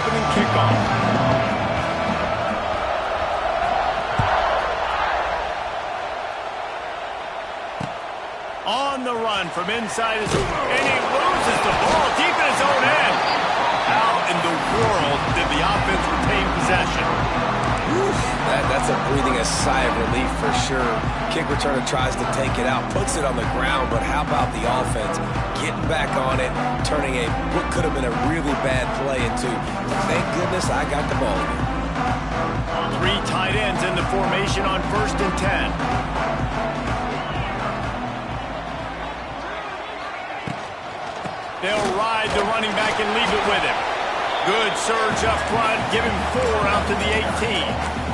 opening kickoff. On the run from inside his... And he loses the ball deep in his own end. How in the world did the offense retain possession? That's a breathing a sigh of relief for sure. Kick returner tries to take it out, puts it on the ground, but how about the offense getting back on it, turning what could have been a really bad play into, thank goodness I got the ball again. 3 tight ends in the formation on 1st and 10. They'll ride the running back and leave it with him. Good surge up front, give him 4 out to the 18.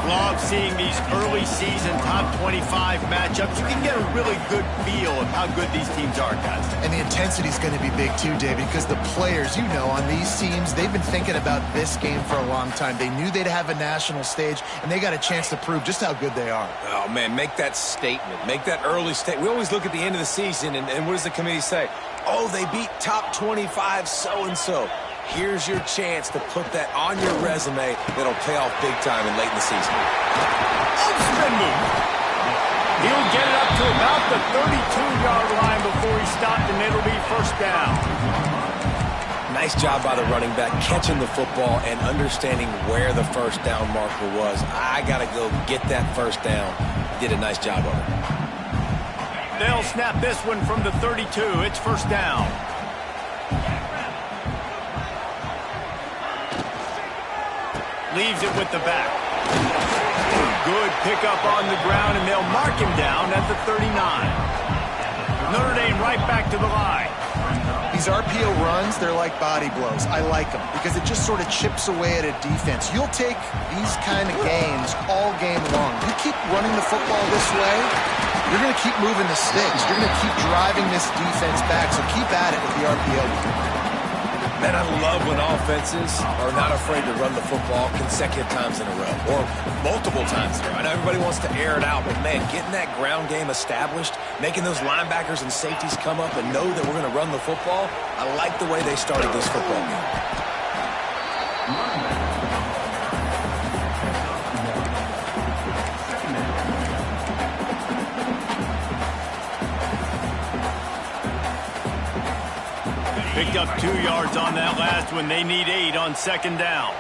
Love seeing these early season top 25 matchups. You can get a really good feel of how good these teams are, guys. And the intensity is going to be big too, David, because the players, on these teams, they've been thinking about this game for a long time. They knew they'd have a national stage, and they got a chance to prove just how good they are. Oh, man, make that statement. Make that early statement. We always look at the end of the season, and what does the committee say? Oh, they beat top 25 so-and-so. Here's your chance to put that on your resume that'll pay off big time and late in the season. Spin move. He'll get it up to about the 32-yard line before he stopped, and it'll be 1st down. Nice job by the running back, catching the football and understanding where the 1st down marker was. I got to go get that 1st down. Did a nice job of it. They'll snap this one from the 32. It's 1st down. Leaves it with the back. Good pickup on the ground, and they'll mark him down at the 39. Notre Dame right back to the line. These RPO runs, they're like body blows. I like them because it just sort of chips away at a defense. You'll take these kind of games all game long. You keep running the football this way, you're going to keep moving the sticks. You're going to keep driving this defense back, so keep at it with the RPO. Man, I love when offenses are not afraid to run the football consecutive times in a row or multiple times in a row. I know everybody wants to air it out, but, man, getting that ground game established, making those linebackers and safeties come up and know that we're going to run the football, I like the way they started this football game. Picked up 2 yards on that last one. They need 8 on 2nd down.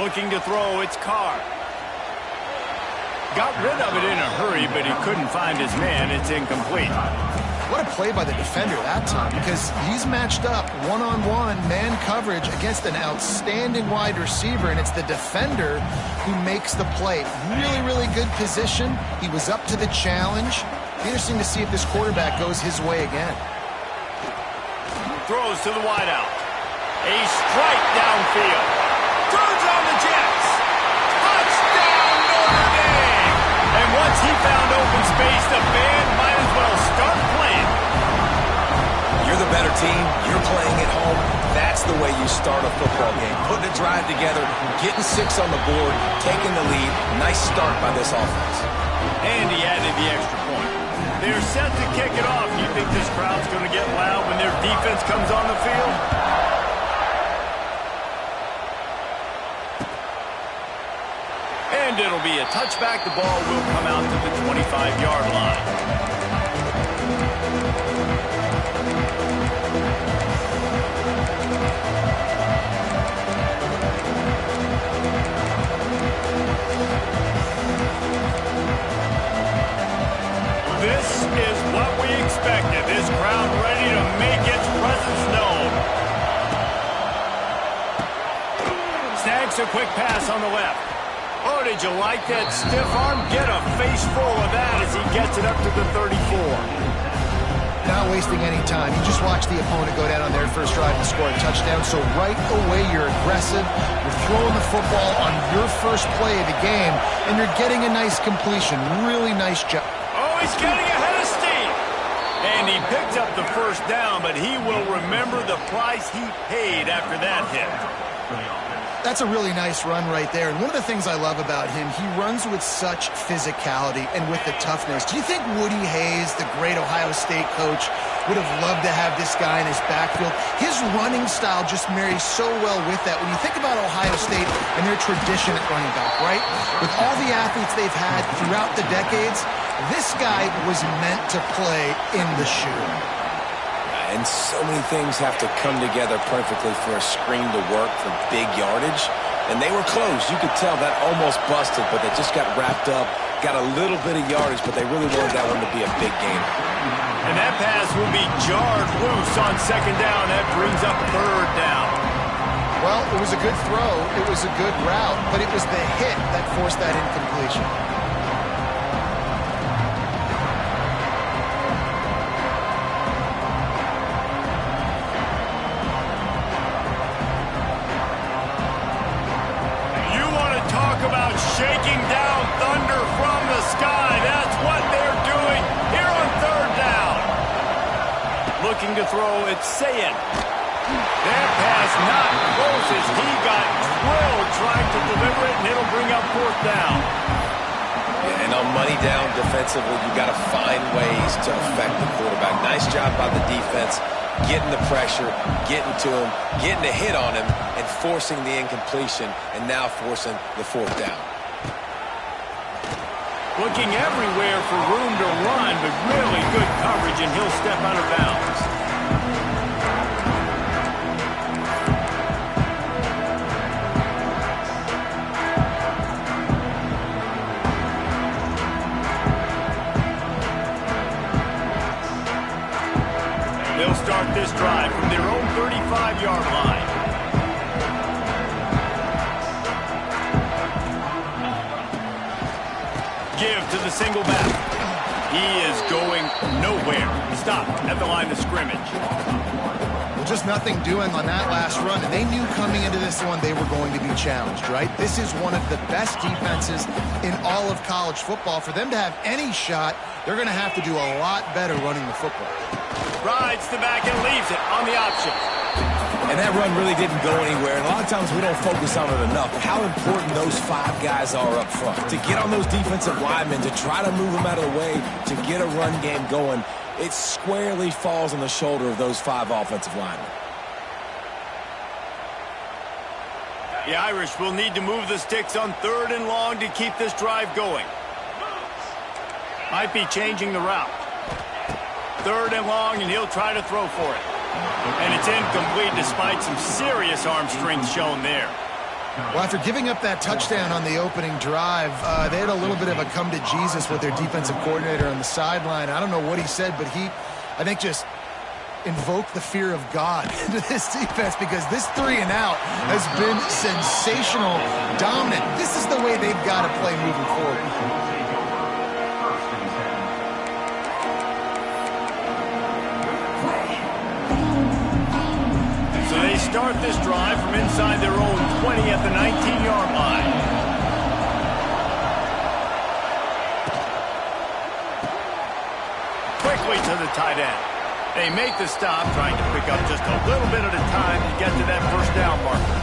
Looking to throw, it's Carr. Got rid of it in a hurry, but he couldn't find his man. It's incomplete. What a play by the defender that time, because he's matched up one-on-one man coverage against an outstanding wide receiver, and it's the defender who makes the play. Really, really good position. He was up to the challenge. Interesting to see if this quarterback goes his way again. Throws to the wideout. A strike downfield. Throws on the Jets. Touchdown, Notre Dame! And once he found open space, the band might as well start playing. You're the better team. You're playing at home. That's the way you start a football game. Putting a drive together, getting 6 on the board, taking the lead. Nice start by this offense. And he added the extra point. They're set to kick it off. Do you think this crowd's going to get loud when their defense comes on the field? And it'll be a touchback. The ball will come out to the 25-yard line. This is what we expected. This crowd ready to make its presence known. Snags a quick pass on the left. Oh, did you like that stiff arm? Get a face full of that as he gets it up to the 34. Not wasting any time. You just watch the opponent go down on their first drive and score a touchdown. So right away, you're aggressive. You're throwing the football on your first play of the game, and you're getting a nice completion. Really nice job. He's getting ahead of steam. And he picked up the 1st down, but he will remember the price he paid after that hit. That's a really nice run right there. And one of the things I love about him, he runs with such physicality and with the toughness. Do you think Woody Hayes, the great Ohio State coach, would have loved to have this guy in his backfield? His running style just marries so well with that. When you think about Ohio State and their tradition at running back, right? With all the athletes they've had throughout the decades, this guy was meant to play in the shoe. And so many things have to come together perfectly for a screen to work for big yardage. And they were close. You could tell that almost busted, but they just got wrapped up, got a little bit of yardage, but they really wanted that one to be a big game. And that pass will be jarred loose on second down. That brings up third down. Well, it was a good throw. It was a good route, but it was the hit that forced that incompletion. Shaking down thunder from the sky. That's what they're doing here on third down. Looking to throw, it's Sayin. That pass not close as he got drilled trying to deliver it, and it'll bring up fourth down. Yeah, and on money down defensively, you got to find ways to affect the quarterback. Nice job by the defense, getting the pressure, getting to him, getting a hit on him, and forcing the incompletion, and now forcing the fourth down. Looking everywhere for room to run, but really good coverage, and he'll step out of bounds. They'll start this drive from their own 35-yard line. Give to the single back. He is going nowhere. Stop at the line of scrimmage. Well, just nothing doing on that last run, and they knew coming into this one they were going to be challenged, right? This is one of the best defenses in all of college football. For them to have any shot, they're going to have to do a lot better running the football. Rides the back and leaves it on the option. And that run really didn't go anywhere. And a lot of times we don't focus on it enough. How important those five guys are up front. To get on those defensive linemen, to try to move them out of the way, to get a run game going, it squarely falls on the shoulder of those five offensive linemen. The Irish will need to move the sticks on third and long to keep this drive going. Might be changing the route. Third and long, and he'll try to throw for it. And it's incomplete despite some serious arm strength shown there. Well, after giving up that touchdown on the opening drive, they had a little bit of a come to Jesus with their defensive coordinator on the sideline. I don't know what he said, but he, I think, just invoked the fear of God into this defense, because this 3 and out has been sensational, dominant. This is the way they've got to play moving forward. They start this drive from inside their own 20 at the 19-yard line. Quickly to the tight end. They make the stop, trying to pick up just a little bit at a time to get to that first down marker.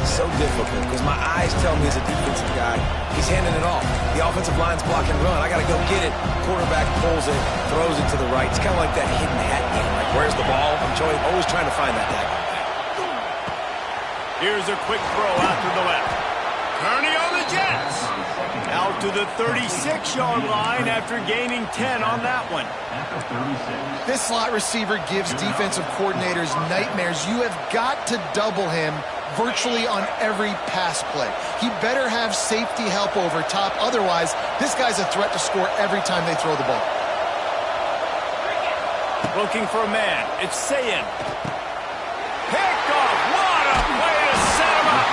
So difficult, because my eyes tell me as a defensive guy, he's handing it off. The offensive line's block and run. I got to go get it. Quarterback pulls it, throws it to the right. It's kind of like that hidden hat game. Like, where's the ball? I'm always trying to find that tag. Here's a quick throw out to the left. Kearney on the Jets. Out to the 36-yard line after gaining 10 on that one. This slot receiver gives defensive coordinators nightmares. You have got to double him virtually on every pass play. He better have safety help over top. Otherwise, this guy's a threat to score every time they throw the ball. Looking for a man. It's Sayin. Picked off. What a play to set him up.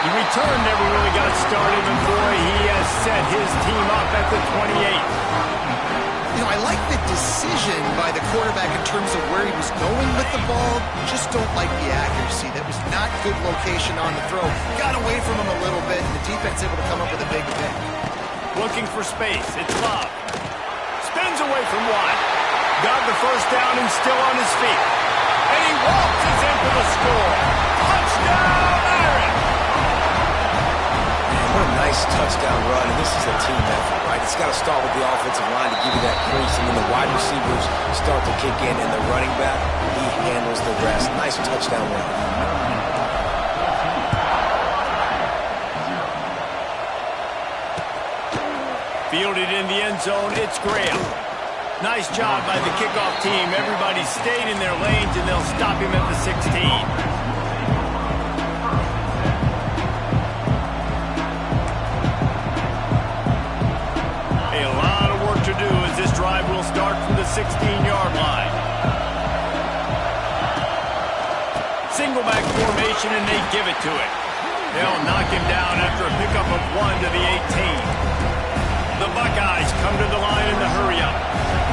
The return never really got started, and boy, he has set his team up at the 28. You know, I like the decision by the quarterback in terms of where he was going with the ball. Just don't like the accuracy. That was not good location on the throw. Got away from him a little bit, and the defense able to come up with a big pick. Looking for space. It's Love. Spins away from Watt. Got the first down and still on his feet. And he waltzes in for the score. Touchdown, Irish! Nice touchdown run, and this is a team effort, right? It's got to start with the offensive line to give you that crease, and then the wide receivers start to kick in, and the running back, he handles the rest. Nice touchdown run. Fielded in the end zone, it's Graham. Nice job by the kickoff team. Everybody stayed in their lanes, and they'll stop him at the 16. This drive will start from the 16-yard line. Single back formation, and they give it to it. They'll knock him down after a pickup of 1 to the 18. The Buckeyes come to the line in the hurry-up.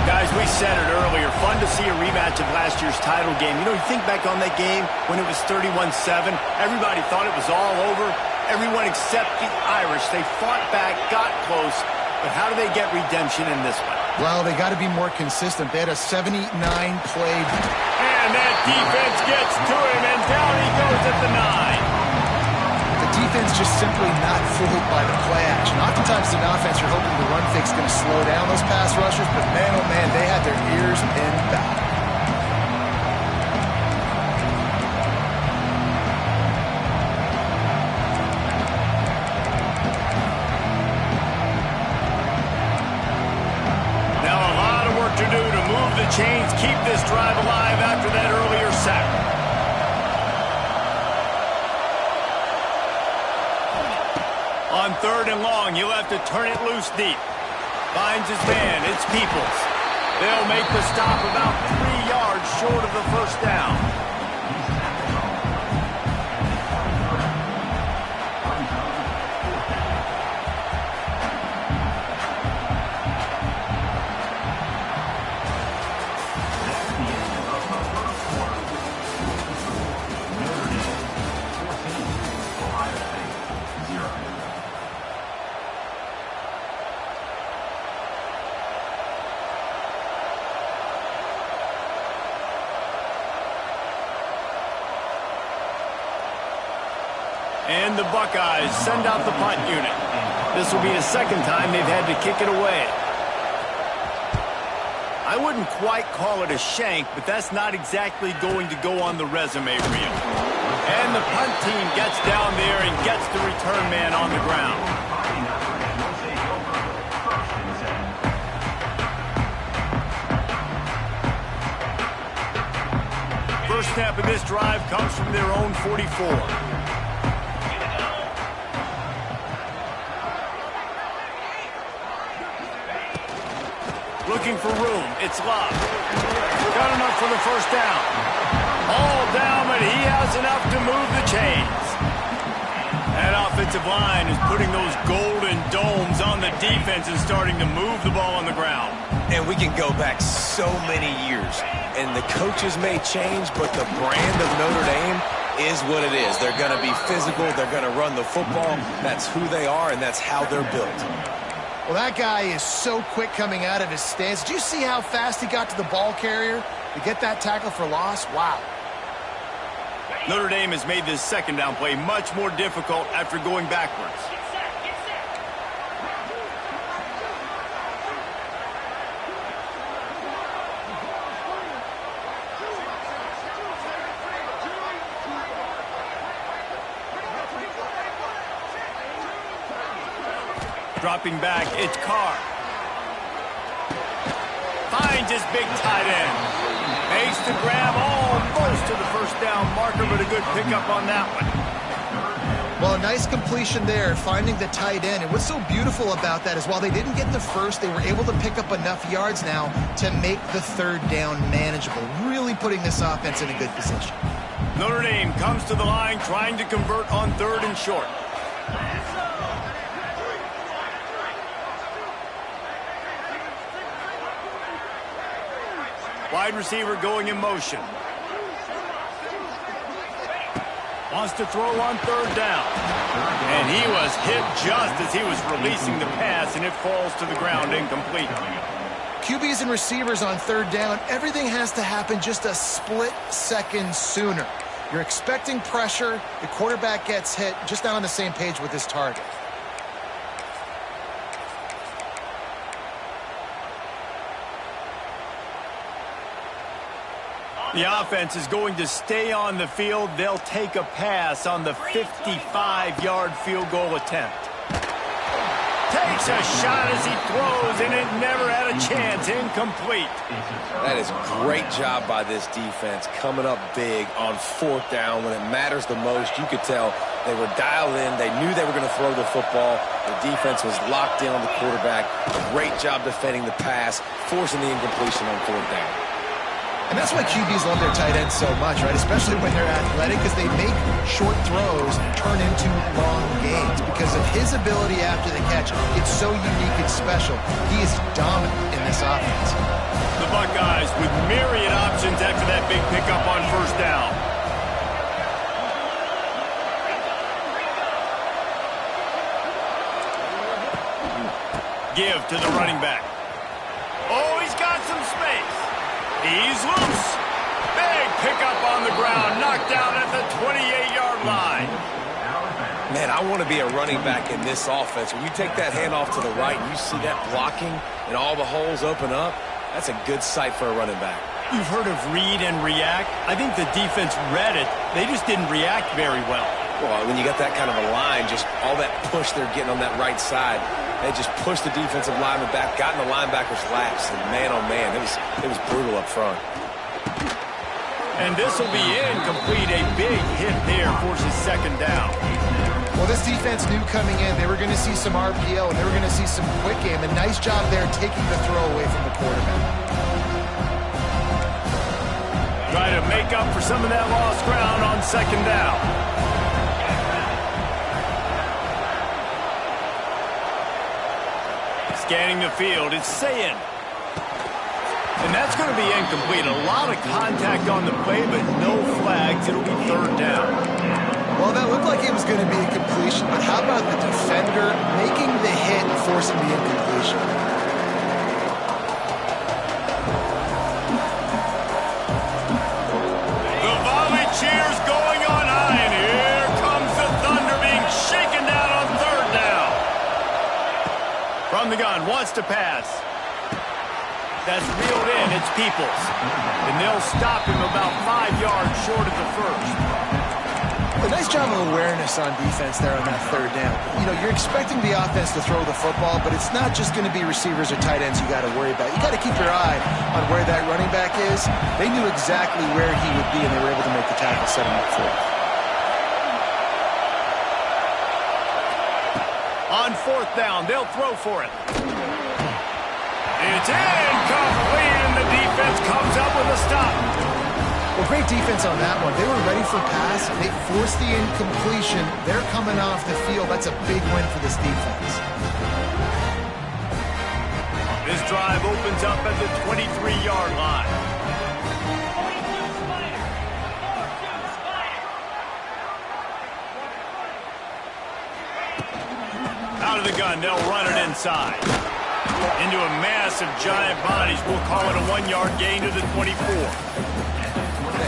Guys, we said it earlier, fun to see a rematch of last year's title game. You know, you think back on that game when it was 31-7. Everybody thought it was all over. Everyone except the Irish. They fought back, got close. But how do they get redemption in this one? Well, they got to be more consistent. They had a 79-play. And that defense gets to him, and down he goes at the 9. The defense just simply not fooled by the play action. Oftentimes in offense, you're hoping the run fake is going to slow down those pass rushers, but man, oh man, they had their ears pinned back. Chains keep this drive alive after that earlier sack. On 3rd and long, he'll have to turn it loose deep. Finds his man, it's Peoples. They'll make the stop about 3 yards short of the first down. And the Buckeyes send out the punt unit. This will be the second time they've had to kick it away. I wouldn't quite call it a shank, but that's not exactly going to go on the resume reel. And the punt team gets down there and gets the return man on the ground. First snap of this drive comes from their own 44. Looking for room. It's Love. Got enough for the first down. All down, but he has enough to move the chains. That offensive line is putting those golden domes on the defense and starting to move the ball on the ground. And we can go back so many years. And the coaches may change, but the brand of Notre Dame is what it is. They're going to be physical. They're going to run the football. That's who they are, and that's how they're built. Well, that guy is so quick coming out of his stance. Did you see how fast he got to the ball carrier to get that tackle for loss? Wow. Notre Dame has made this second down play much more difficult after going backwards. Dropping back, it's Carr. Finds his big tight end. Makes the grab almost to the first down marker, but a good pickup on that one. Well, a nice completion there, finding the tight end. And what's so beautiful about that is while they didn't get the first, they were able to pick up enough yards now to make the third down manageable, really putting this offense in a good position. Notre Dame comes to the line trying to convert on 3rd and short. Wide receiver going in motion. Wants to throw on 3rd down. And he was hit just as he was releasing the pass, and it falls to the ground incomplete. QBs and receivers on 3rd down, everything has to happen just a split second sooner. You're expecting pressure. The quarterback gets hit, just not on the same page with his target. The offense is going to stay on the field. They'll take a pass on the 55-yard field goal attempt. Takes a shot as he throws, and it never had a chance. Incomplete. That is a great job by this defense, coming up big on 4th down when it matters the most. You could tell they were dialed in. They knew they were going to throw the football. The defense was locked in on the quarterback. Great job defending the pass, forcing the incompletion on 4th down. And that's why QBs love their tight ends so much, right? Especially when they're athletic, because they make short throws turn into long gains. Because of his ability after the catch, it's so unique and special. He is dominant in this offense. The Buckeyes with myriad options after that big pickup on 1st down. Give to the running back. Oh, he's got some space. He's loose. Big pickup on the ground. Knocked down at the 28-yard line. Man, I want to be a running back in this offense. When you take that handoff to the right and you see that blocking and all the holes open up, that's a good sight for a running back. You've heard of read and react. I think the defense read it. They just didn't react very well. Well, when you got that kind of a line, just all that push they're getting on that right side, they just pushed the defensive lineman back, got in the linebacker's laps, and man, oh man, it was brutal up front. And this will be incomplete. A big hit there forces 2nd down. Well, this defense knew coming in they were going to see some RPO and they were going to see some quick game. A nice job there taking the throw away from the quarterback. Try to make up for some of that lost ground on 2nd down. Scanning the field, it's Sayin. And that's going to be incomplete. A lot of contact on the play, but no flags. It'll be 3rd down. Well, that looked like it was going to be a completion, but how about the defender making the hit and forcing the incompletion? The volley cheers going on high, and here comes the Thunder being shaken down on 3rd down. From the gun, wants to pass. That's reeled in, it's Peoples. And they'll stop him about 5 yards short of the 1st. A nice job of awareness on defense there on that 3rd down. You know, you're expecting the offense to throw the football, but it's not just going to be receivers or tight ends you got to worry about. You got to keep your eye on where that running back is. They knew exactly where he would be, and they were able to make the tackle, set him up for it. On 4th down, they'll throw for it. It's incomplete, and the defense comes up with a stop. Well, great defense on that one. They were ready for pass. They forced the incompletion. They're coming off the field. That's a big win for this defense. This drive opens up at the 23-yard line. Out of the gun, they'll run it inside. Into a mass of giant bodies. We'll call it a 1-yard gain to the 24.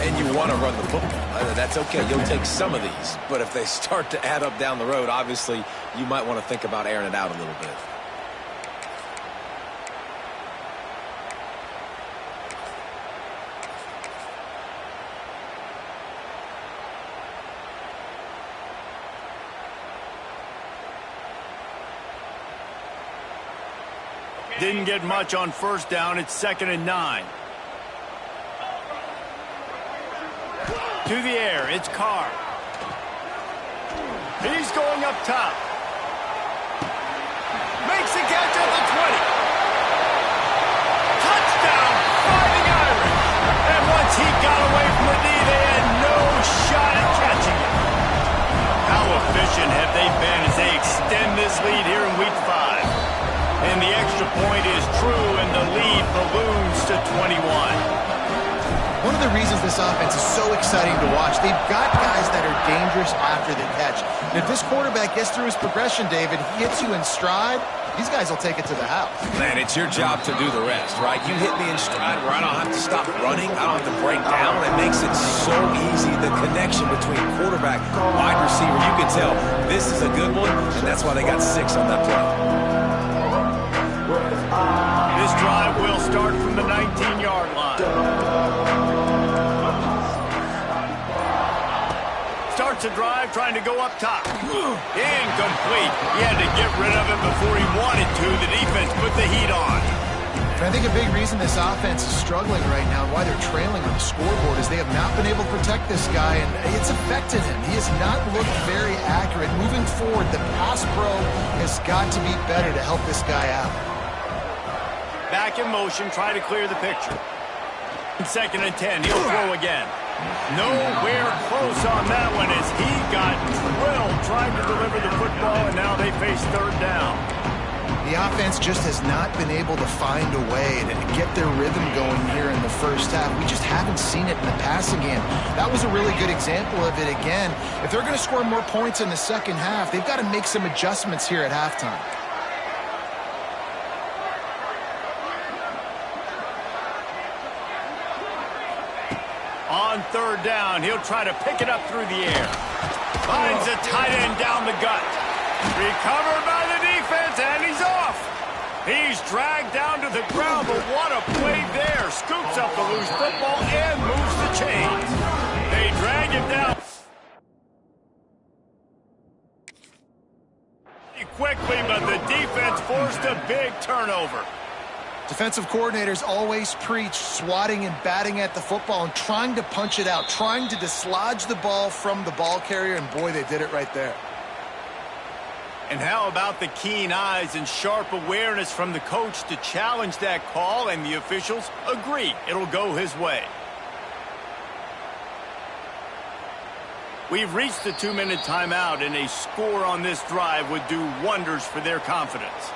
And you want to run the football. That's okay. You'll take some of these. But if they start to add up down the road, obviously, you might want to think about airing it out a little bit. Didn't get much on 1st down. It's 2nd and 9. To the air, it's Carr. He's going up top. Makes the catch at the 20. Touchdown, Fighting Irish. And once he got away from the knee, they had no shot at catching it. How efficient have they been as they extend this lead here in Week 5? And the extra point is true, and the lead balloons to 21. One of the reasons this offense is so exciting to watch, they've got guys that are dangerous after the catch. And if this quarterback gets through his progression, David, he hits you in stride, these guys will take it to the house. Man, it's your job to do the rest, right? You hit me in stride where I don't have to stop running, I don't have to break down. It makes it so easy. The connection between quarterback, wide receiver, you can tell this is a good one, and that's why they got 6 on that play. This drive will start from the 19-yard line. starts a drive trying to go up top. Incomplete. He had to get rid of it before he wanted to. The defense put the heat on. And I think a big reason this offense is struggling right now and why they're trailing on the scoreboard is they have not been able to protect this guy, and it's affected him. He has not looked very accurate. Moving forward, the pass pro has got to be better to help this guy out. Back in motion, try to clear the picture. 2nd and 10, he'll throw again. Nowhere close on that one as he got drilled trying to deliver the football, and now they face 3rd down. The offense just has not been able to find a way to get their rhythm going here in the first half. We just haven't seen it in the passing game. That was a really good example of it again. If they're going to score more points in the second half, they've got to make some adjustments here at halftime. On 3rd down, he'll try to pick it up through the air. Finds a tight end down the gut. Recovered by the defense, and he's off. He's dragged down to the ground, but what a play there. Scoops up the loose football and moves the chains. They drag him down quickly, but the defense forced a big turnover. Defensive coordinators always preach swatting and batting at the football and trying to punch it out, trying to dislodge the ball from the ball carrier, and boy, they did it right there. And how about the keen eyes and sharp awareness from the coach to challenge that call, and the officials agree it'll go his way. We've reached the 2-minute timeout, and a score on this drive would do wonders for their confidence.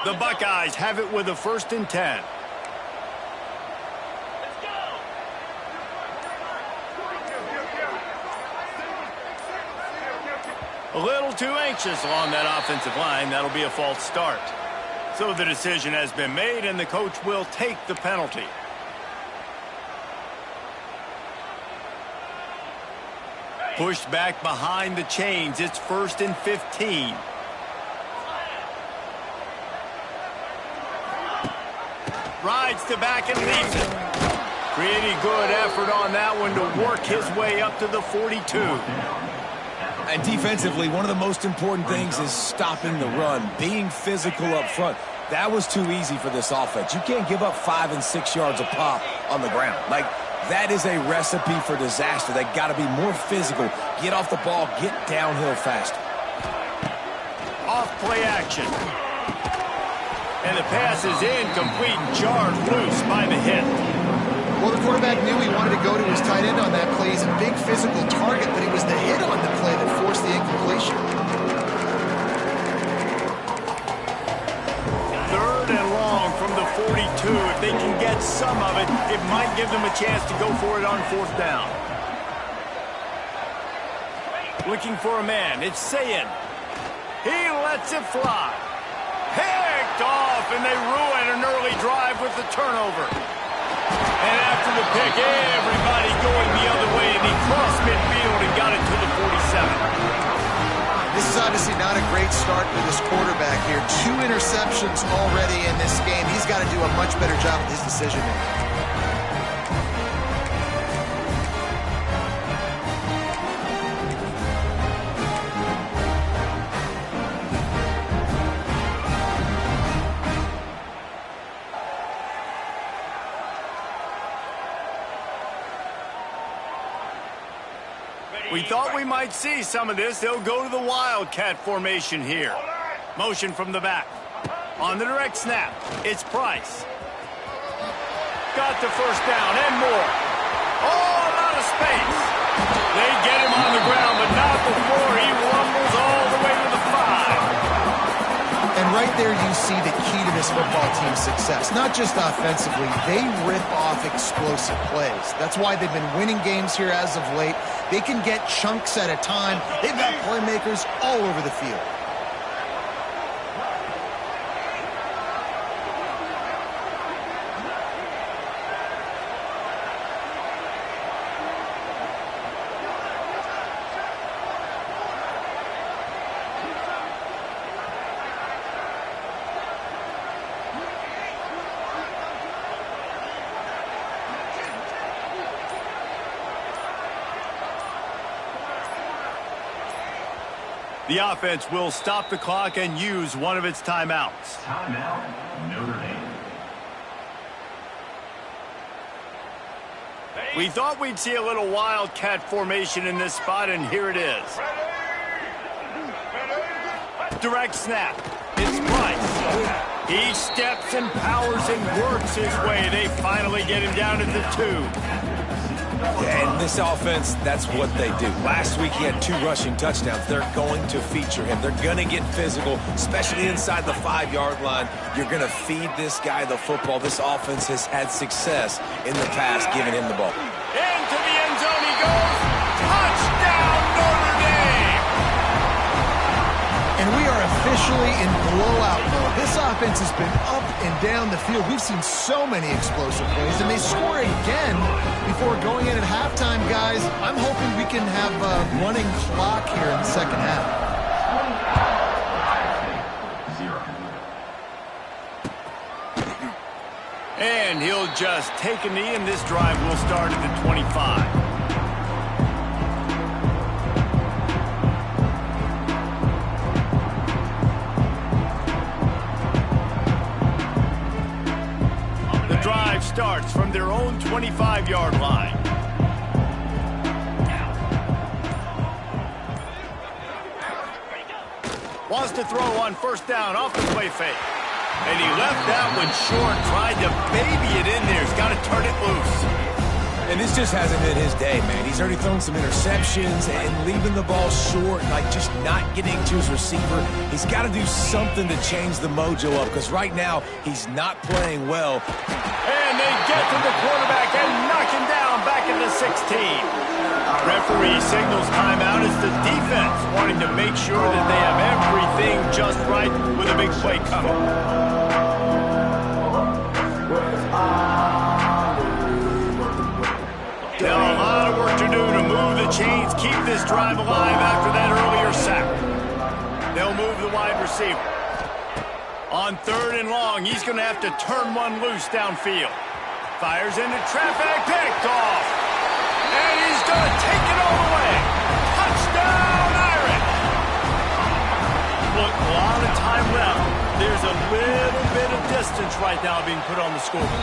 The Buckeyes have it with a 1st and 10. A little too anxious along that offensive line. That'll be a false start. So the decision has been made, and the coach will take the penalty. Pushed back behind the chains. It's 1st and 15. Rides to back and leaves it. Pretty good effort on that one to work his way up to the 42. And defensively, one of the most important things is stopping the run, being physical up front. That was too easy for this offense. You can't give up 5 and 6 yards a pop on the ground. Like, that is a recipe for disaster. They got to be more physical, get off the ball, get downhill faster. Off play action. And the pass is incomplete, jarred loose by the hit. Well, the quarterback knew he wanted to go to his tight end on that play. He's a big physical target, but it was the hit on the play that forced the incompletion. 3rd and long from the 42. If they can get some of it, it might give them a chance to go for it on 4th down. Looking for a man. It's Sayin. He lets it fly. Picked off, and they ruin an early drive with the turnover. And after the pick, everybody going the other way, and he crossed midfield and got it to the 47. This is obviously not a great start for this quarterback here. 2 interceptions already in this game. He's got to do a much better job with his decision-making. We thought we might see some of this. They'll go to the Wildcat formation here. Motion from the back. On the direct snap, it's Price. Got the 1st down and more. All out of space. They get him on the ground, but not before he rumbles all the way to the 5. And right there you see the key to this football team's success. Not just offensively, they rip off explosive plays. That's why they've been winning games here as of late. They can get chunks at a time. They've got playmakers all over the field. The offense will stop the clock and use one of its timeouts. Timeout, Notre Dame. We thought we'd see a little wildcat formation in this spot, and here it is. Direct snap. It's Bryce. He steps and powers and works his way. They finally get him down at the 2. And this offense, that's what they do. Last week he had 2 rushing touchdowns. They're going to feature him. They're going to get physical, especially inside the 5-yard line. You're going to feed this guy the football. This offense has had success in the past giving him the ball. Into the end zone he goes. Touchdown, Notre Dame! And we are officially in blowout mode. This offense has been up and down the field. We've seen so many explosive plays, and they score again before going in at halftime, guys. I'm hoping we can have a running clock here in the second half. And he'll just take a knee, and this drive will start at the 25. Drive starts from their own 25-yard line. Wants to throw on first down off the play fake. And he left that one short, tried to baby it in there. He's got to turn it loose. And this just hasn't been his day, man. He's already thrown some interceptions and leaving the ball short, like just not getting to his receiver. He's got to do something to change the mojo up, because right now he's not playing well. And they get to the quarterback and knock him down back at the 16. Referee signals timeout as the defense wanting to make sure that they have everything just right with a big play coming. Now a lot of work to do to move the chains, keep this drive alive after that earlier sack. They'll move the wide receiver. On 3rd and long, he's going to have to turn one loose downfield. Fires into traffic, picked off. And he's going to take it all the way. Touchdown, Irish! Look, a lot of time left. There's a little bit of distance right now being put on the scoreboard.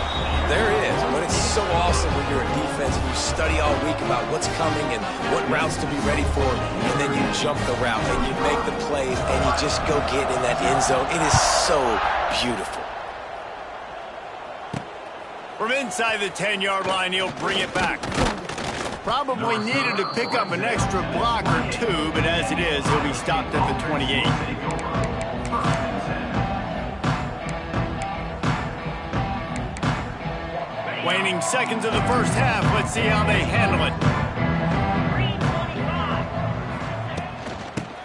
There is, but it's so awesome when you're a defense and you study all week about what's coming and what routes to be ready for, and then you jump the route and you make the plays and you just go get in that end zone. It is so beautiful. From inside the 10-yard line, he'll bring it back. Probably needed to pick up an extra block or 2, but as it is, he'll be stopped at the 28. Waning seconds of the first half. Let's see how they handle it.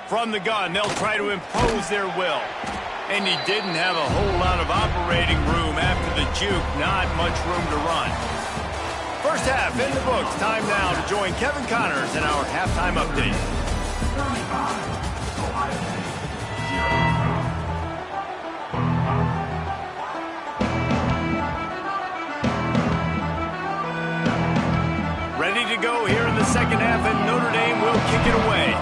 From the gun, they'll try to impose their will. And he didn't have a whole lot of operating room after the juke. Not much room to run. First half in the books. Time now to join Kevin Connors in our halftime update. Ready to go here in the second half, and Notre Dame will kick it away.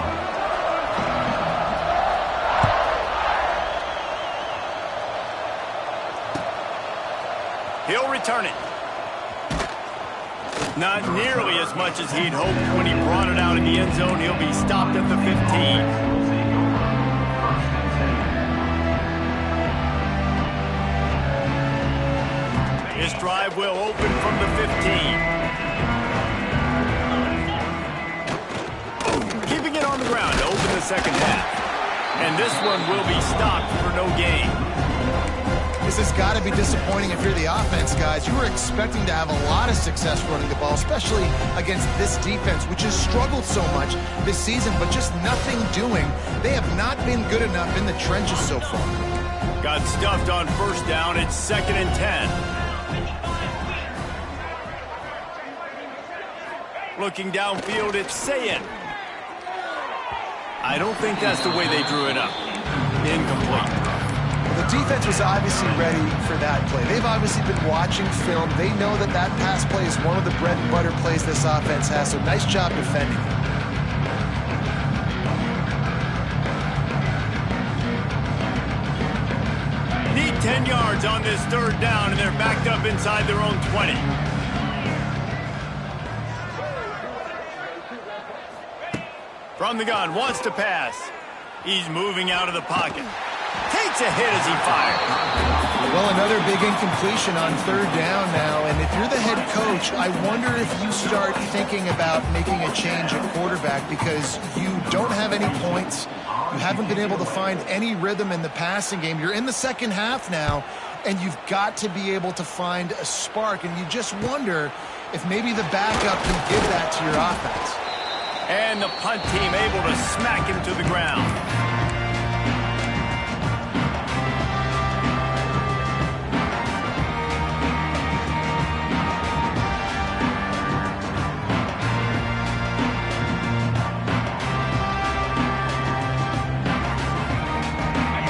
He'll return it. Not nearly as much as he'd hoped when he brought it out in the end zone. He'll be stopped at the 15. His drive will open from the 15. Keeping it on the ground to open the second half. And this one will be stopped for no gain. This has got to be disappointing if you're the offense, guys. You were expecting to have a lot of success running the ball, especially against this defense, which has struggled so much this season, but just nothing doing. They have not been good enough in the trenches so far. Got stuffed on first down. It's 2nd and 10. Looking downfield, it's Sayin. I don't think that's the way they drew it up. Incomplete. The defense was obviously ready for that play. They've obviously been watching film. They know that that pass play is one of the bread and butter plays this offense has, so nice job defending. 10 yards on this third down, and they're backed up inside their own 20. From the gun, wants to pass. He's moving out of the pocket. Takes a hit as he fires. Well, another big incompletion on third down now, and if you're the head coach, I wonder if you start thinking about making a change at quarterback because you don't have any points. You haven't been able to find any rhythm in the passing game. You're in the second half now, and you've got to be able to find a spark, and you just wonder if maybe the backup can give that to your offense. And the punt team able to smack him to the ground.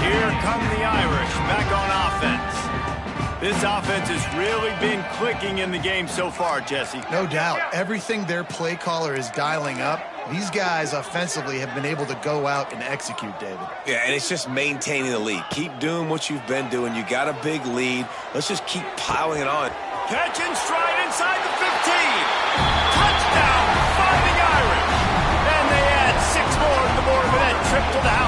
Here come the Irish back on offense. This offense has really been clicking in the game so far, Jesse. No doubt. Everything their play caller is dialing up, these guys offensively have been able to go out and execute, David. Yeah, and it's just maintaining the lead. Keep doing what you've been doing. You got a big lead. Let's just keep piling it on. Catch and stride inside the 15. Touchdown, Fighting Irish. And they add 6 more to the board with that trip to the house.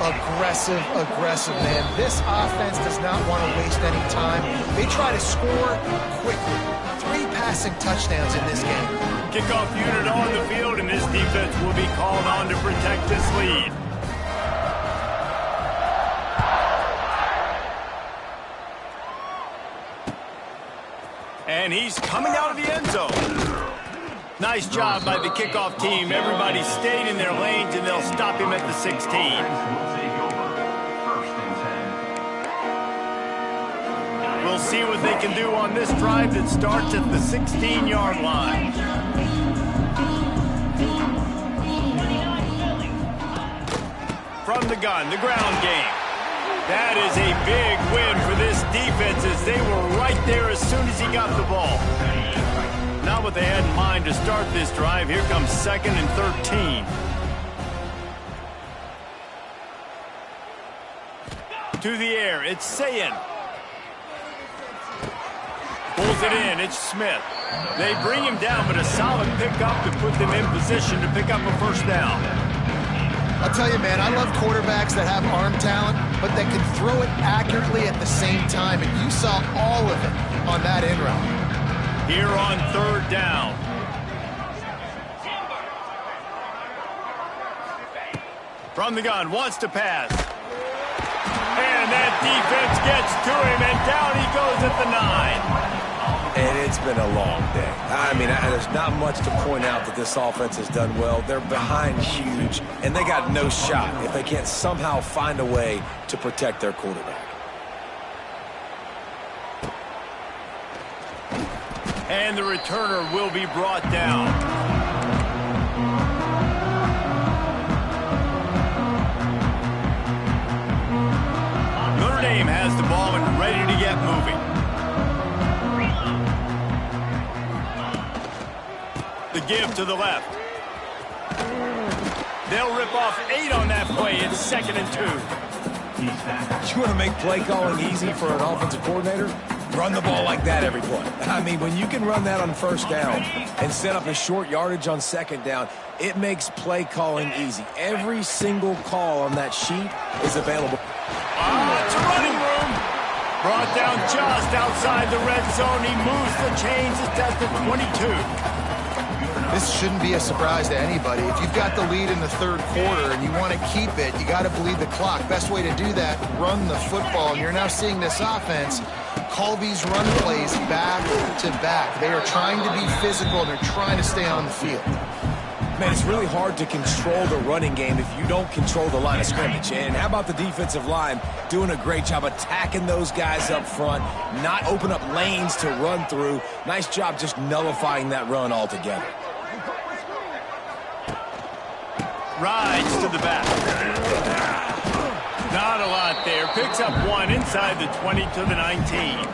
Aggressive, man. This offense does not want to waste any time. They try to score quickly. 3 passing touchdowns in this game. Kickoff unit on the field, and this defense will be called on to protect this lead. And he's coming out of the end zone. Nice job by the kickoff team. Everybody stayed in their lanes, and they'll stop him at the 16. We'll see what they can do on this drive that starts at the 16-yard line. From the gun, the ground game. That is a big win for this defense as they were right there as soon as he got the ball. Not what they had in mind to start this drive. Here comes 2nd and 13. To the air, it's Sayin. Pulls it in, it's Smith. They bring him down, but a solid pickup to put them in position to pick up a first down. I'll tell you, man, I love quarterbacks that have arm talent, but that can throw it accurately at the same time, and you saw all of it on that in route. Here on third down. From the gun, wants to pass. And that defense gets to him, and down he goes at the 9. And it's been a long day. I mean, there's not much to point out that this offense has done well. They're behind huge, and they got no shot if they can't somehow find a way to protect their quarterback. And the returner will be brought down. Notre Dame has the ball and ready to get moving. The give to the left. They'll rip off 8 on that play. It's 2nd and 2. You want to make play calling easy for an offensive coordinator? Run the ball like that every play. I mean, when you can run that on first down and set up a short yardage on second down, it makes play calling easy. Every single call on that sheet is available. It's a running room. Brought down just outside the red zone. He moves the chains. It's at the 22. This shouldn't be a surprise to anybody. If you've got the lead in the third quarter and you want to keep it, you got to bleed the clock. Best way to do that, run the football. And you're now seeing this offense call these run plays back to back. They are trying to be physical. They're trying to stay on the field. Man, it's really hard to control the running game if you don't control the line of scrimmage. And how about the defensive line doing a great job attacking those guys up front, not open up lanes to run through. Nice job just nullifying that run altogether. Rides to the back. Not a lot there. Picks up 1 inside the 20 to the 19.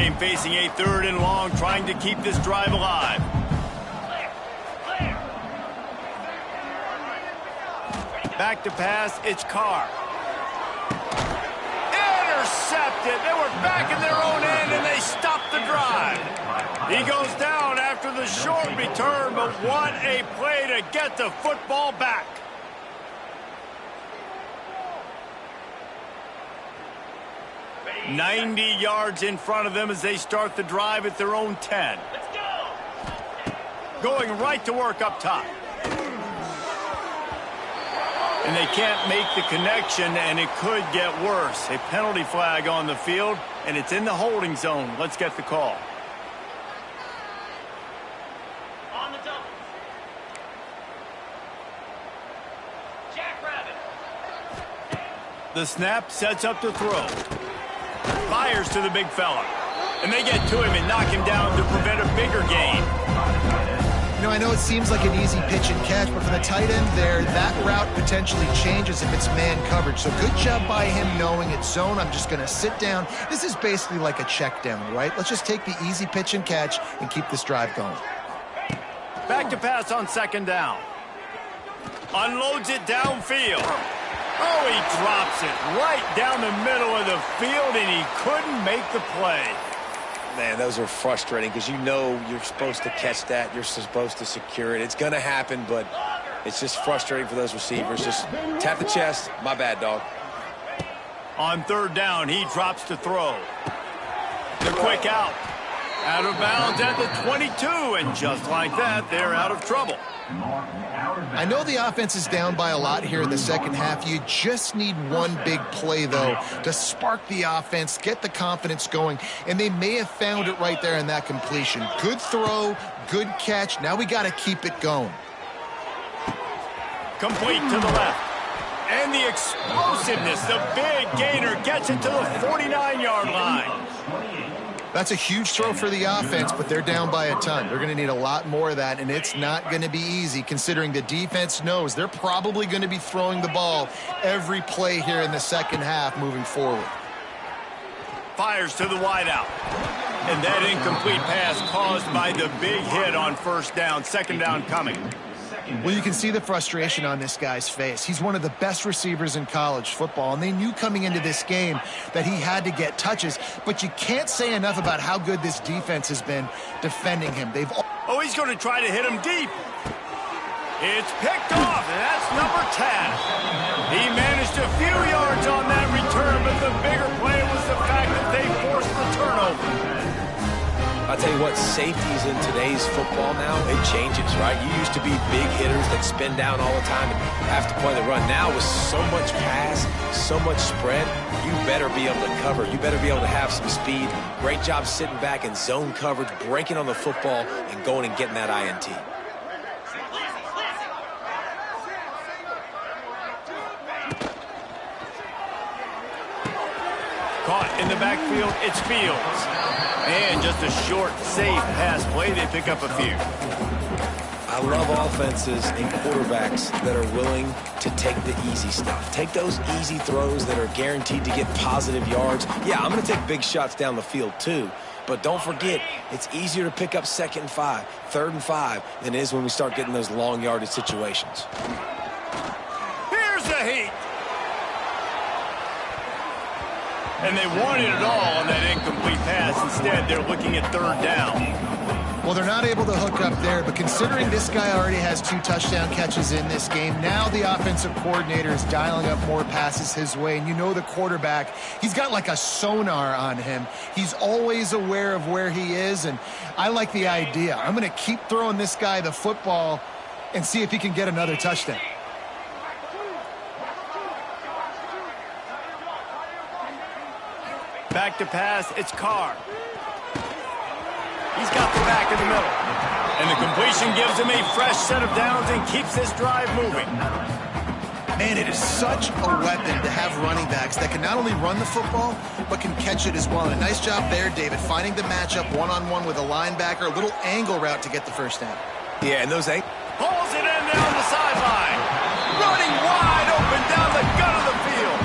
same, facing a 3rd and long, trying to keep this drive alive. Back to pass, it's Carr. Intercepted. They were back in their own end, and they stopped the drive. He goes down after the short return, but what a play to get the football back. "90 yards in front of them as they start the drive at their own 10. Going right to work up top. And they can't make the connection, and it could get worse. A penalty flag on the field, and it's in the holding zone. Let's get the call. On the double. Jackrabbit. The snap sets up the throw. Fires to the big fella. And they get to him and knock him down to prevent a bigger gain. You know, I know it seems like an easy pitch and catch, but for the tight end there, that route potentially changes if it's man coverage. So good job by him knowing it's zone. I'm just going to sit down. This is basically like a check down, right? Let's just take the easy pitch and catch and keep this drive going. Back to pass on 2nd down. Unloads it downfield. Oh, he drops it right down the middle of the field, and he couldn't make the play. Man, those are frustrating because you know you're supposed to catch that. You're supposed to secure it. It's going to happen, but it's just frustrating for those receivers. Just tap the chest. My bad, dog. On 3rd down, he drops to throw. The quick out. Out of bounds at the 22, and just like that, they're out of trouble. I know the offense is down by a lot here in the second half. You just need one big play, though, to spark the offense, get the confidence going, and they may have found it right there in that completion. Good throw, good catch. Now we got to keep it going. Complete to the left. And the explosiveness, the big gainer gets it to the 49-yard line. That's a huge throw for the offense, but they're down by a ton. They're going to need a lot more of that, and it's not going to be easy considering the defense knows they're probably going to be throwing the ball every play here in the second half moving forward. Fires to the wideout. And that incomplete pass caused by the big hit on 1st down. 2nd down coming. Well, you can see the frustration on this guy's face. He's one of the best receivers in college football, and they knew coming into this game that he had to get touches, but you can't say enough about how good this defense has been defending him. Oh, he's going to try to hit him deep. It's picked off, and that's number 10. He managed a few yards on that return, but the bigger play was the fact that they forced the turnover. I'll tell you what, safeties in today's football now, it changes, right? You used to be big hitters that spin down all the time and have to play the run. Now with so much pass, so much spread, you better be able to cover. You better be able to have some speed. Great job sitting back in zone coverage, breaking on the football, and going and getting that INT. Caught in the backfield, it's Fields. And just a short, safe pass play, they pick up a few. I love offenses and quarterbacks that are willing to take the easy stuff. Take those easy throws that are guaranteed to get positive yards. Yeah, I'm going to take big shots down the field too. But don't forget, it's easier to pick up 2nd and 5, 3rd and 5 than it is when we start getting those long yardage situations. Here's the heat. And they wanted it all on that incomplete pass. Instead, they're looking at 3rd down. Well, they're not able to hook up there, but considering this guy already has 2 touchdown catches in this game, now the offensive coordinator is dialing up more passes his way. And you know the quarterback, he's got like a sonar on him. He's always aware of where he is, and I like the idea. I'm going to keep throwing this guy the football and see if he can get another touchdown. Back to pass, it's Carr. He's got the back in the middle. And the completion gives him a fresh set of downs and keeps this drive moving. Man, it is such a weapon to have running backs that can not only run the football, but can catch it as well. And a nice job there, David, finding the matchup one-on-one with a linebacker, a little angle route to get the first down. Yeah, and those ain't. Pulls it in down the sideline. Running wide open down the gut of the field.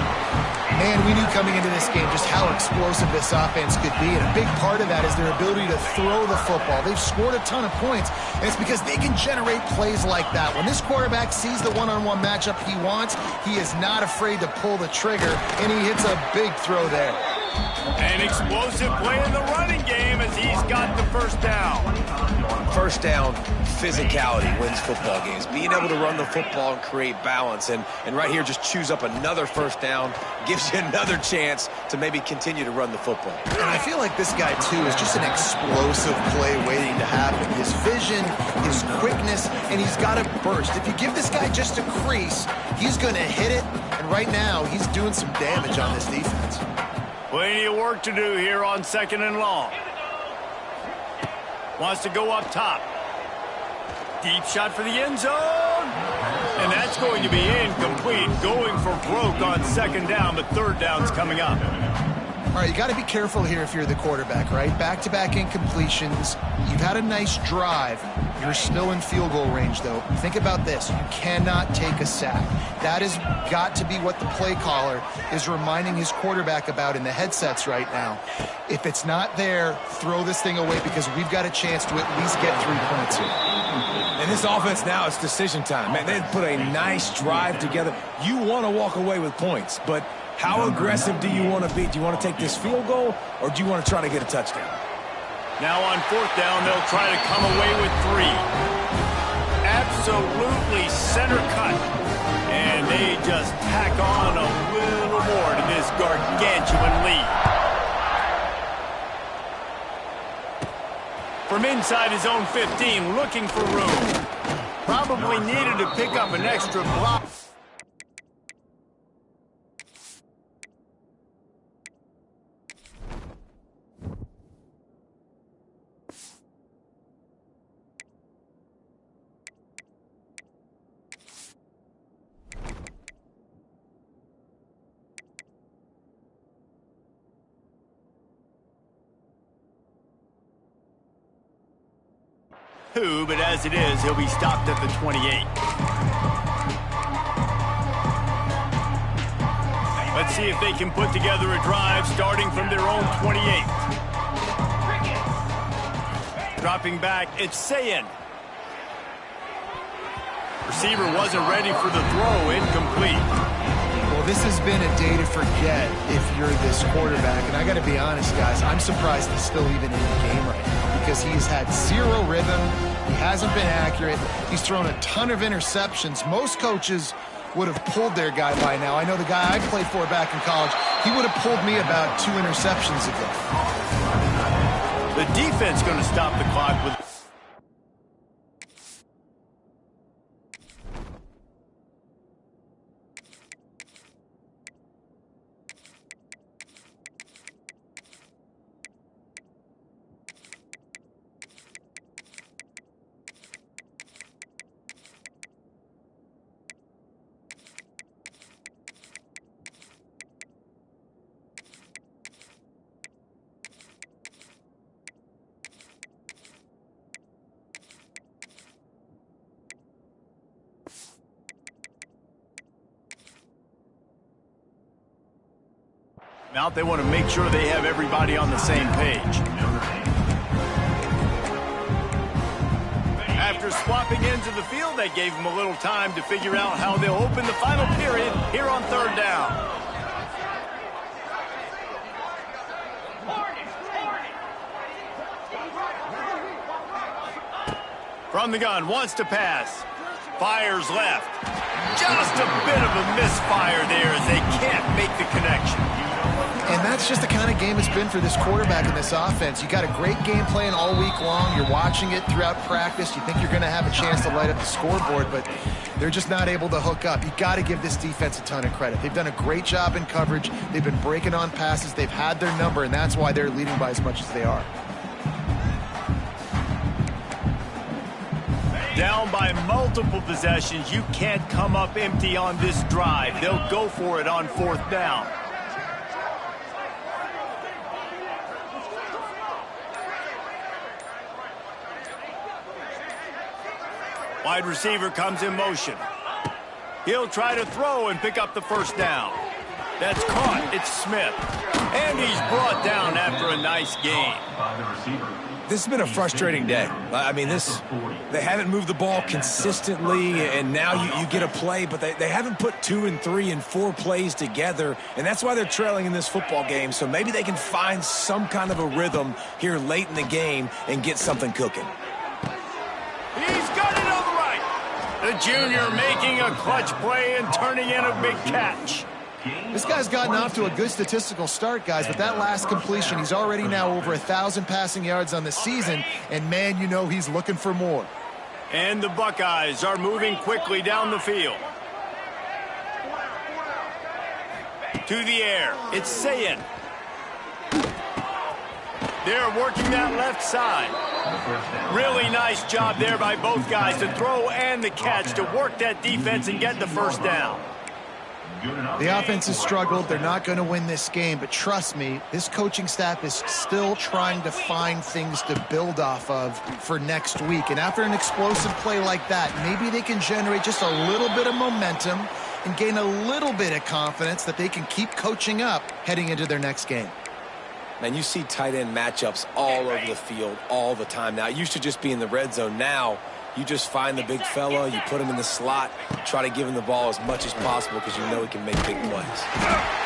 Man, we knew coming into this game just how explosive this offense could be, and a big part of that is their ability to throw the football. They've scored a ton of points, and it's because they can generate plays like that. When this quarterback sees the one-on-one matchup he wants, he is not afraid to pull the trigger, and he hits a big throw there. An explosive play in the running game as he's got the first down. First down, physicality wins football games. Being able to run the football and create balance. And right here, just choose up another first down, gives you another chance to maybe continue to run the football. And I feel like this guy, too, is just an explosive play waiting to happen. His vision, his quickness, and he's got a burst. If you give this guy just a crease, he's going to hit it. And right now, he's doing some damage on this defense. Plenty of work to do here on 2nd and long. Wants to go up top. Deep shot for the end zone. And that's going to be incomplete. Going for broke on 2nd down, but 3rd down's coming up. All right, you got to be careful here if you're the quarterback, right? Back-to-back incompletions. You've had a nice drive. You're still in field goal range, though. Think about this. You cannot take a sack. That has got to be what the play caller is reminding his quarterback about in the headsets right now. If it's not there, throw this thing away because we've got a chance to at least get 3 points here. And this offense now, it's decision time. Man, they put a nice drive together. You want to walk away with points, but how aggressive do you want to be? Do you want to take this field goal, or do you want to try to get a touchdown? Now on 4th down, they'll try to come away with 3. Absolutely center cut. And they just tack on a little more to this gargantuan lead. From inside his own 15, looking for room. Probably needed to pick up an extra block. But as it is, he'll be stopped at the 28. Let's see if they can put together a drive starting from their own 28. Dropping back, it's Sayin. Receiver wasn't ready for the throw, incomplete. Well, this has been a day to forget if you're this quarterback. And I got to be honest, guys, I'm surprised he's still even in the game right now because he's had 0 rhythm. He hasn't been accurate. He's thrown a ton of interceptions. Most coaches would have pulled their guy by now. I know the guy I played for back in college, he would have pulled me about 2 interceptions ago. The defense going to stop the clock with... Now they want to make sure they have everybody on the same page. After swapping ends of the field, that gave them a little time to figure out how they'll open the final period here on 3rd down. From the gun, wants to pass. Fires left. Just a bit of a misfire there as they can't make the connection. And that's just the kind of game it's been for this quarterback in this offense. You got a great game plan all week long. You're watching it throughout practice. You think you're going to have a chance to light up the scoreboard, but they're just not able to hook up. You got to give this defense a ton of credit. They've done a great job in coverage. They've been breaking on passes. They've had their number, and that's why they're leading by as much as they are. Down by multiple possessions. You can't come up empty on this drive. They'll go for it on 4th down. Wide receiver comes in motion. He'll try to throw and pick up the 1st down. That's caught. It's Smith. And he's brought down after a nice gain. By the receiver. This has been a frustrating day. I mean, they haven't moved the ball consistently, and now you get a play, but they haven't put 2 and 3 and 4 plays together, and that's why they're trailing in this football game. So maybe they can find some kind of a rhythm here late in the game and get something cooking. He's got it on the right. The junior making a clutch play and turning in a big catch. This guy's gotten off to a good statistical start, guys, but that last completion, he's already now over 1,000 passing yards on the season, and man, you know he's looking for more. And the Buckeyes are moving quickly down the field. To the air, it's Sayin. They're working that left side. Really nice job there by both guys, the throw and the catch, to work that defense and get the first down. The offense has struggled. They're not going to win this game, but trust me, this coaching staff is still trying to find things to build off of for next week. And after an explosive play like that, maybe they can generate just a little bit of momentum and gain a little bit of confidence that they can keep coaching up heading into their next game. Man, you see tight end matchups all over the field all the time now. It used to just be in the red zone. Now you just find the big fella, you put him in the slot, try to give him the ball as much as possible because you know he can make big plays.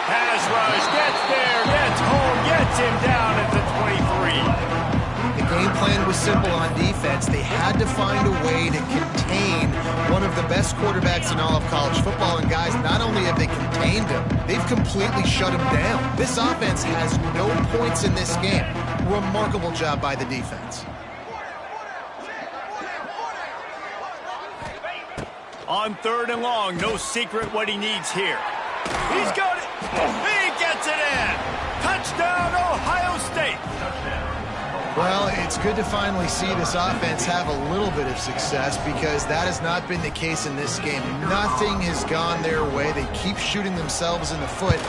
Pass rush, gets there, gets home, gets him down at the 23. The game plan was simple on defense. They had to find a way to contain one of the best quarterbacks in all of college football. And guys, not only have they contained him, they've completely shut him down. This offense has no points in this game. Remarkable job by the defense. On 3rd and long, no secret what he needs here. He's got it. He gets it in. Touchdown, Ohio State. Well, it's good to finally see this offense have a little bit of success because that has not been the case in this game. Nothing has gone their way. They keep shooting themselves in the foot.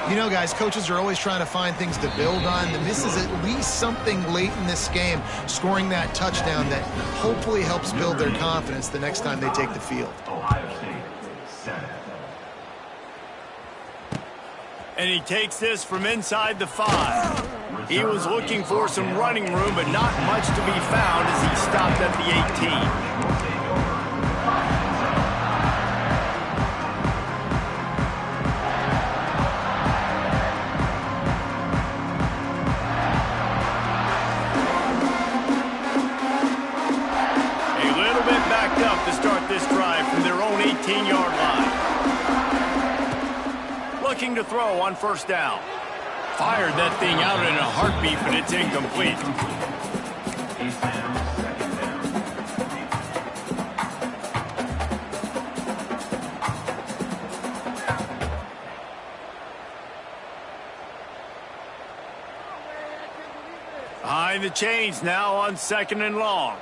You know, guys, coaches are always trying to find things to build on, and this is at least something late in this game, scoring that touchdown that hopefully helps build their confidence the next time they take the field. Ohio State, 7. And he takes this from inside the 5. He was looking for some running room, but not much to be found as he stopped at the 18. Up to start this drive from their own 18-yard line. Looking to throw on 1st down. Fired that thing out in a heartbeat, but it's incomplete. Behind the chains now on 2nd and long.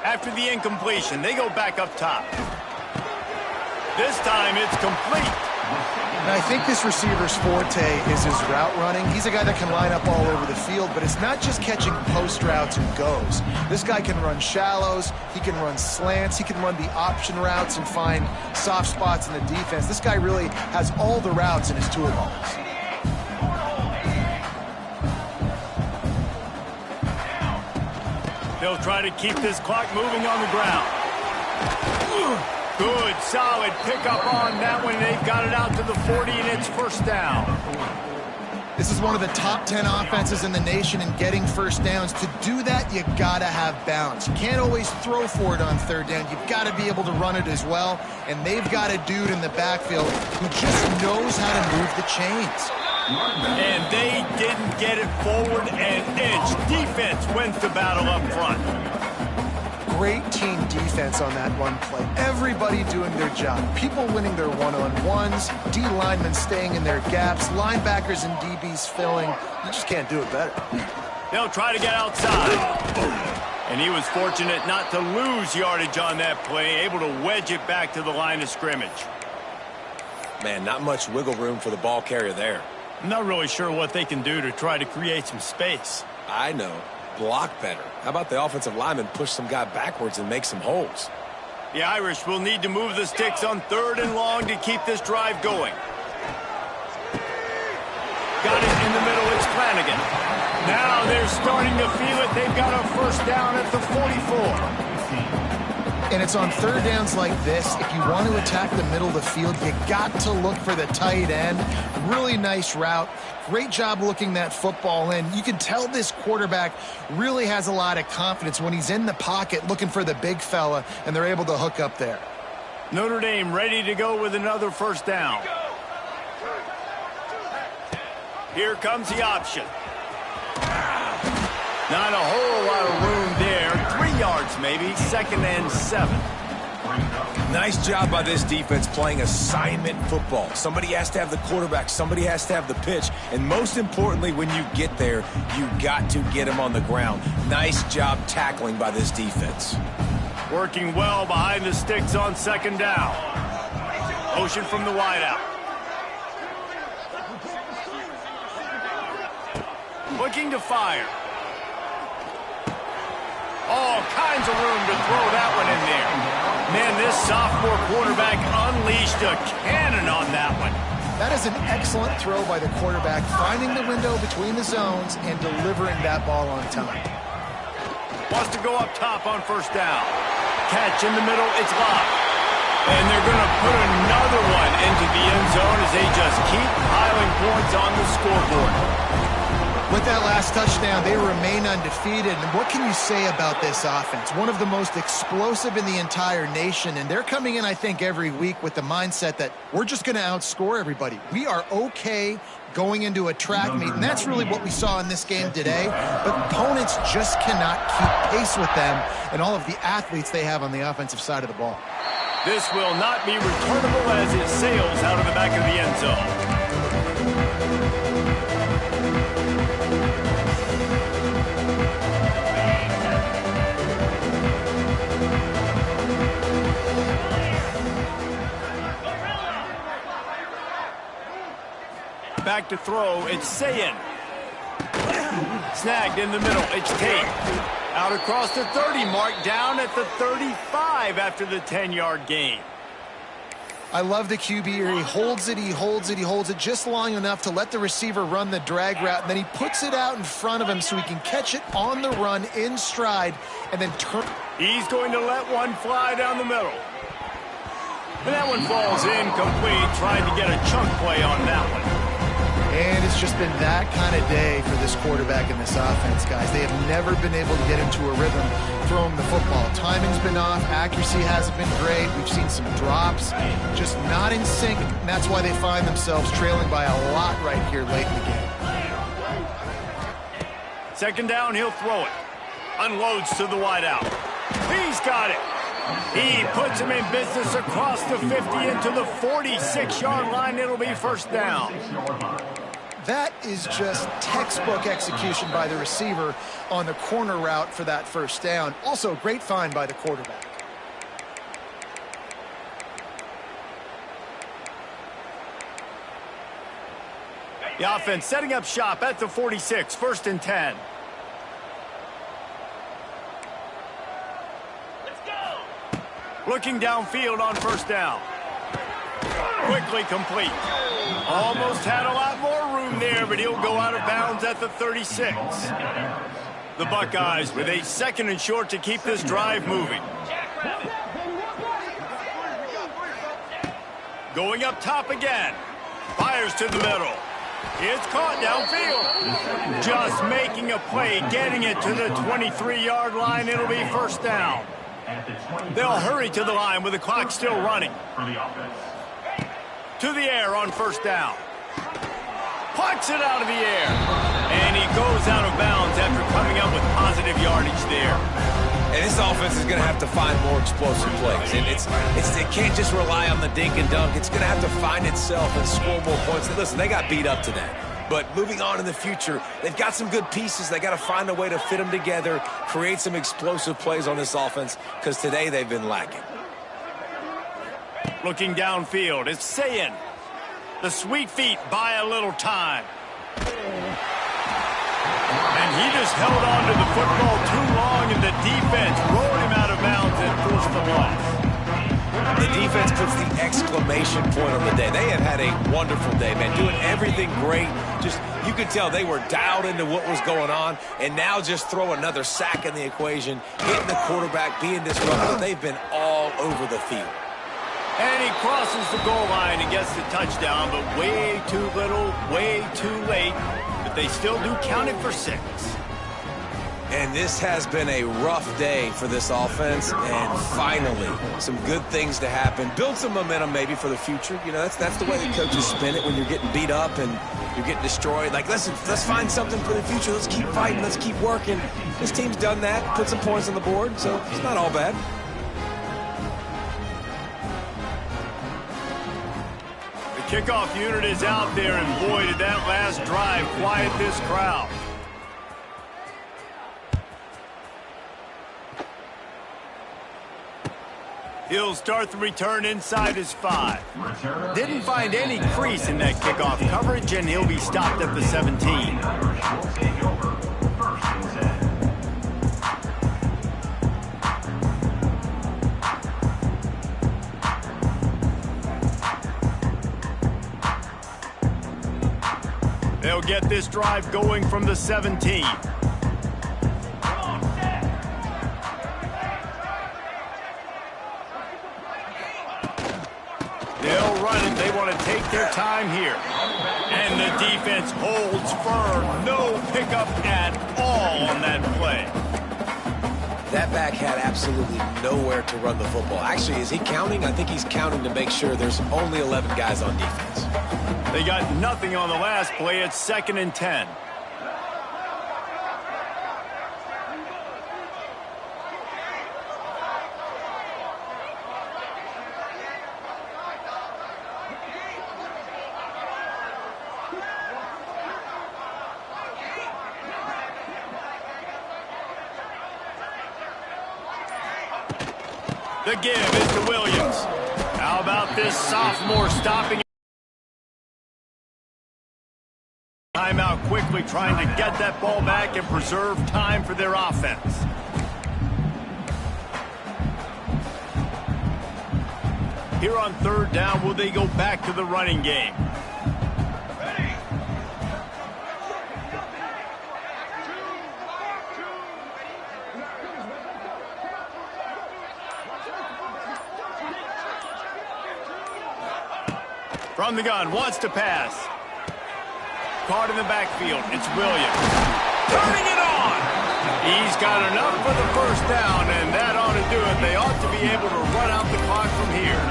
After the incompletion, they go back up top. This time it's complete. And I think this receiver's forte is his route running. He's a guy that can line up all over the field, but it's not just catching post routes and goes. This guy can run shallows, he can run slants, he can run the option routes and find soft spots in the defense. This guy really has all the routes in his toolbox. They'll try to keep this clock moving on the ground. Good, solid pickup on that one. They've got it out to the 40, and it's 1st down. This is one of the top 10 offenses in the nation in getting 1st downs. To do that, you gotta have balance. You can't always throw for it on 3rd down. You've got to be able to run it as well. And they've got a dude in the backfield who just knows how to move the chains. And they didn't get it forward an inch. Defense wins the battle up front. Great team defense on that one play. Everybody doing their job. People winning their one-on-ones, D linemen staying in their gaps, linebackers and DBs filling. You just can't do it better. They'll try to get outside. And he was fortunate not to lose yardage on that play, able to wedge it back to the line of scrimmage. Man, not much wiggle room for the ball carrier there. I'm not really sure what they can do to try to create some space. I know. Block better. How about the offensive lineman push some guy backwards and make some holes? The Irish will need to move the sticks on 3rd and long to keep this drive going. Got it in the middle. It's Flanagan. Now they're starting to feel it. They've got a first down at the 44. And it's on 3rd downs like this. If you want to attack the middle of the field, you got to look for the tight end. Really nice route. Great job looking that football in. You can tell this quarterback really has a lot of confidence when he's in the pocket looking for the big fella, and they're able to hook up there. Notre Dame ready to go with another first down. Here comes the option. Not a whole lot of room there. 3 yards maybe. 2nd and 7. Nice job by this defense playing assignment football. Somebody has to have the quarterback. Somebody has to have the pitch. And most importantly, when you get there, you got to get him on the ground. Nice job tackling by this defense. Working well behind the sticks on 2nd down. Motion from the wideout. Looking to fire. All kinds of room to throw that one in there. Man, this sophomore quarterback unleashed a cannon on that one. That is an excellent throw by the quarterback, finding the window between the zones and delivering that ball on time. Wants to go up top on 1st down. Catch in the middle, it's locked. And they're going to put another one into the end zone as they just keep piling points on the scoreboard. With that last touchdown, they remain undefeated. And what can you say about this offense? One of the most explosive in the entire nation. And they're coming in, I think, every week with the mindset that we're just going to outscore everybody. We are okay going into a track meet. And that's really what we saw in this game today. But opponents just cannot keep pace with them and all of the athletes they have on the offensive side of the ball. This will not be returnable as it sails out of the back of the end zone. Back to throw, it's Sayin. Snagged in the middle, it's Tate. Out across the 30 mark, down at the 35 after the 10-yard gain. I love the QB here. He holds it, he holds it, he holds it just long enough to let the receiver run the drag route, and then he puts it out in front of him so he can catch it on the run in stride and then turn. He's going to let one fly down the middle. And that one falls incomplete, trying to get a chunk play on that one. And it's just been that kind of day for this quarterback and this offense, guys. They have never been able to get into a rhythm throwing the football. Timing's been off. Accuracy hasn't been great. We've seen some drops, just not in sync. And that's why they find themselves trailing by a lot right here late in the game. 2nd down, he'll throw it. Unloads to the wideout. He's got it. He puts him in business across the 50 into the 46-yard line. It'll be 1st down. That is just textbook execution by the receiver on the corner route for that 1st down. Also, great find by the quarterback. The offense setting up shop at the 46, 1st and 10. Looking downfield on 1st down. Quickly complete. Almost had a lot more room there, but he'll go out of bounds at the 36. The Buckeyes with a 2nd and short to keep this drive moving. Going up top again. Fires to the middle. It's caught downfield. Just making a play, getting it to the 23-yard line. It'll be 1st down. They'll hurry to the line with the clock still running. To the air on 1st down. Plucks it out of the air. And he goes out of bounds after coming up with positive yardage there. And this offense is going to have to find more explosive plays. And it can't just rely on the dink and dunk. It's going to have to find itself and score more points. And listen, they got beat up today. But moving on in the future, they've got some good pieces. They got to find a way to fit them together, create some explosive plays on this offense, because today they've been lacking. Looking downfield, it's Sayin. The sweet feet buy a little time. And he just held on to the football too long, and the defense rolled him out of bounds and forced the loss. The defense puts the exclamation point on the day. They have had a wonderful day, man, doing everything great. Just, you could tell they were dialed into what was going on, and now just throw another sack in the equation, hitting the quarterback, being disruptive. They've been all over the field. And he crosses the goal line and gets the touchdown, but way too little, way too late. But they still do count it for 6. And this has been a rough day for this offense, and finally, some good things to happen. Build some momentum maybe for the future. You know, that's the way the coaches spin it when you're getting beat up and you're getting destroyed. Like, listen, let's find something for the future. Let's keep fighting. Let's keep working. This team's done that, put some points on the board, so it's not all bad. The kickoff unit is out there, and boy, did that last drive quiet this crowd. He'll start the return inside his 5. Didn't find any crease in that kickoff coverage, and he'll be stopped at the 17. They'll get this drive going from the 17. They'll run it. They want to take their time here. And the defense holds firm. No pickup at all on that play. That back had absolutely nowhere to run the football. Actually, is he counting? I think he's counting to make sure there's only 11 guys on defense. They got nothing on the last play. It's 2nd and 10. The give is to Williams. How about this sophomore stopping? Timeout quickly, trying to get that ball back and preserve time for their offense. Here on 3rd down, will they go back to the running game? From the gun, wants to pass. Caught in the backfield, it's Williams. Turning it on! He's got enough for the 1st down, and that ought to do it. They ought to be able to run out the clock from here.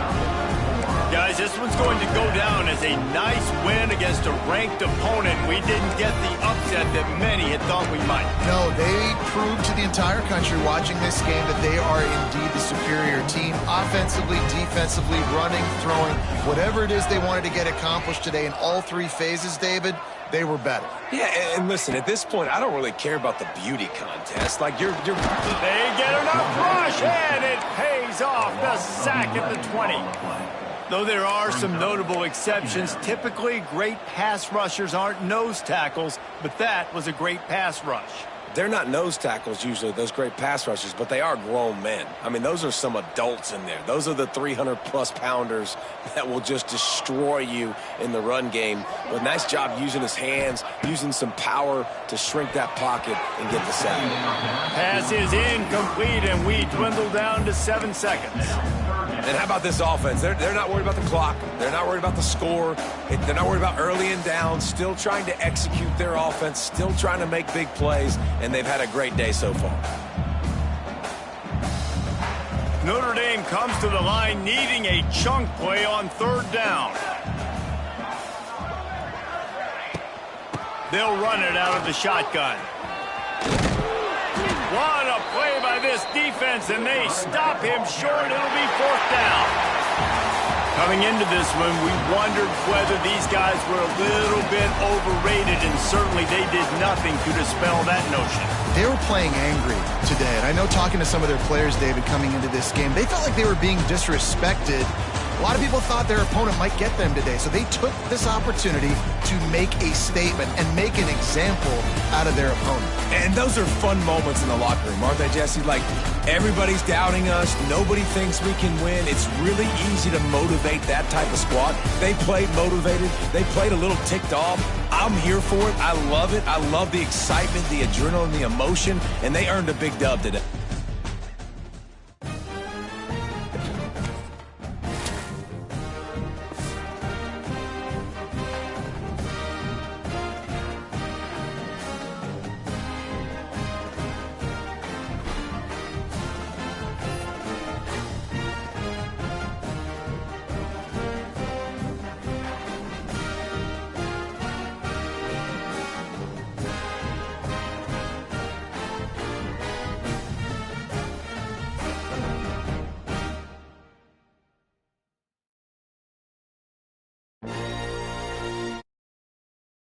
Guys, this one's going to go down as a nice win against a ranked opponent. We didn't get the upset that many had thought we might. No, they proved to the entire country watching this game that they are indeed the superior team. Offensively, defensively, running, throwing, whatever it is they wanted to get accomplished today in all 3 phases, David, they were better. Yeah, and listen, at this point, I don't really care about the beauty contest. Like, you're... They get enough rush, and it pays off. The sack at the 20. Though there are some notable exceptions, typically great pass rushers aren't nose tackles, but that was a great pass rush. They're not nose tackles usually, those great pass rushers, but they are grown men. I mean, those are some adults in there. Those are the 300-plus pounders that will just destroy you in the run game. But nice job using his hands, using some power to shrink that pocket and get the sack. Pass is incomplete, and we dwindle down to 7 seconds. And how about this offense? They're not worried about the clock. They're not worried about the score. They're not worried about early and down. Still trying to execute their offense. Still trying to make big plays. And they've had a great day so far. Notre Dame comes to the line needing a chunk play on 3rd down. They'll run it out of the shotgun. What a play by this defense, and they stop him short. It'll be 4th down. Coming into this one, we wondered whether these guys were a little bit overrated, and certainly they did nothing to dispel that notion. They were playing angry today, and I know talking to some of their players, David, coming into this game, they felt like they were being disrespected A lot of people thought their opponent might get them today, so they took this opportunity to make a statement and make an example out of their opponent. And those are fun moments in the locker room, aren't they, Jesse? Like, everybody's doubting us. Nobody thinks we can win. It's really easy to motivate that type of squad. They played motivated. They played a little ticked off. I'm here for it. I love it. I love the excitement, the adrenaline, the emotion, and they earned a big dub today.